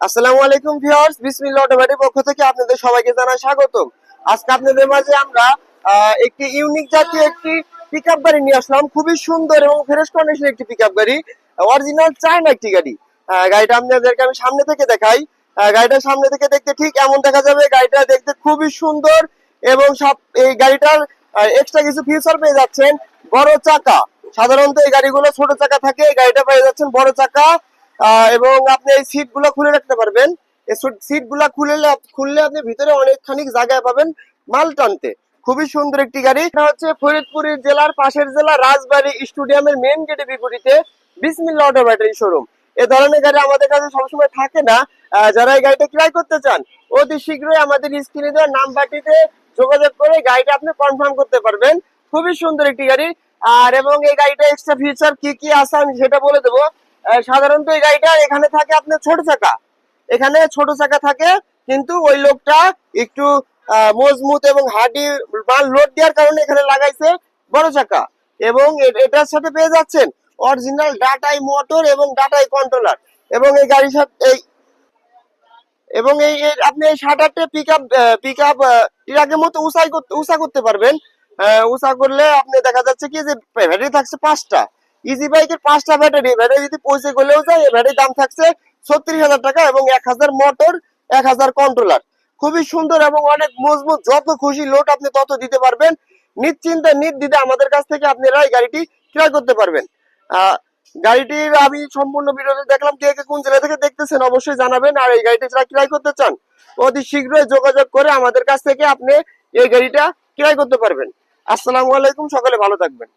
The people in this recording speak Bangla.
আসসালামু আলাইকুম ভিউয়ার্স, বিসমিল্লাহ অটোমেটিক পক্ষ থেকে আপনাদের সবাইকে জানাই স্বাগতম। আজকে আপনাদের মাঝে আমরা একটি ইউনিক জাতীয় একটি পিকআপ গাড়ি নিয়ে আসলাম। খুবই সুন্দর এবং ফ্রেশ কন্ডিশনের একটি পিকআপ গাড়ি, অরিজিনাল চায়না একটি গাড়ি। গাড়িটা আপনাদেরকে আমি সামনে থেকে দেখাই। গাড়িটা সামনে থেকে দেখতে ঠিক এমন দেখা যাবে। গাড়িটা দেখতে খুবই সুন্দর এবং সব এই গাড়িটার এক্সট্রা কিছু ফিচার পেয়ে যাচ্ছেন। বড় চাকা, সাধারণত এই গাড়িগুলো ছোট চাকা থাকে, এই গাড়িটা পেয়ে যাচ্ছেন বড় চাকা। এবং আপনি এই সিট গুলো খুলে রাখতে পারবেন। এই সিট গুলা খুললে আপনি ভিতরে অনেকখানি জায়গা পাবেন মাল টানতে। খুবই সুন্দর একটি গাড়ি। এটা হচ্ছে ফরিদপুর জেলার পাশের জেলা রাজবাড়ী স্টেডিয়ামের মেইন গেটের বিপরীতে বিসমিল্লাহ অটো ব্যাটারি শোরুম। এ ধরনের গাড়ি আমাদের কাছে সবসময় থাকে না। যারা এই গাড়িটা ক্রয় করতে চান অতি শীঘ্রই আমাদের স্ক্রিনে দেওয়া নাম্বারটিতে যোগাযোগ করে গাড়িটা আপনি কনফার্ম করতে পারবেন। খুবই সুন্দর একটি গাড়ি। আর এবং এই গাড়িটা এক্সট্রা ফিচার কি কি আছে আমি সেটা বলে দেবো। সাধারণত এই গাড়িটা এখানে থাকে আপনার ছোট চাকা, এখানে ছোট চাকা থাকে, কিন্তু ওই লোকটা একটু মজবুত এবং হার্ডি মাল লোড দেওয়ার কারণে এখানে লাগাইছে বড় চাকা। এবং এটার সাথে পেয়ে যাচ্ছেন অরিজিনাল ডাটাই মোটর এবং ডাটাই কন্ট্রোলার। এবং এই গাড়ির সাথে আপনি এই 7-8 পিকআপ ট্রাকের মতো উঁচা করতে পারবেন। উঁচা করলে আপনি দেখা যাচ্ছে কি যে ব্যাটারি থাকছে 5টা। ইজি বাইকের 5টা ব্যাটারি যদি পৌঁছে গেলেও যায়, এই ব্যাটারির দাম থাকছে 36,000 টাকা এবং 1,000 মোটর, 1,000 কন্ট্রোলার। খুবই সুন্দর এবং অনেক মজবুত, যত খুশি লোড আপনি তত দিতে পারবেন। নিশ্চিন্তে নির্দ্বিধায় আমাদের কাছ থেকে আপনারা এই গাড়িটি ক্রয় করতে পারবেন। গাড়িটির আমি সম্পূর্ণ ভিডিওতে দেখলাম। কে কে কোন জেলা থেকে দেখতেছেন অবশ্যই জানাবেন। আর এই গাড়িটি যারা ক্রয় করতে চান অতি শীঘ্রই যোগাযোগ করে আমাদের কাছ থেকে আপনি এই গাড়িটা ক্রয় করতে পারবেন। আসসালামু আলাইকুম, সকলে ভালো থাকবেন।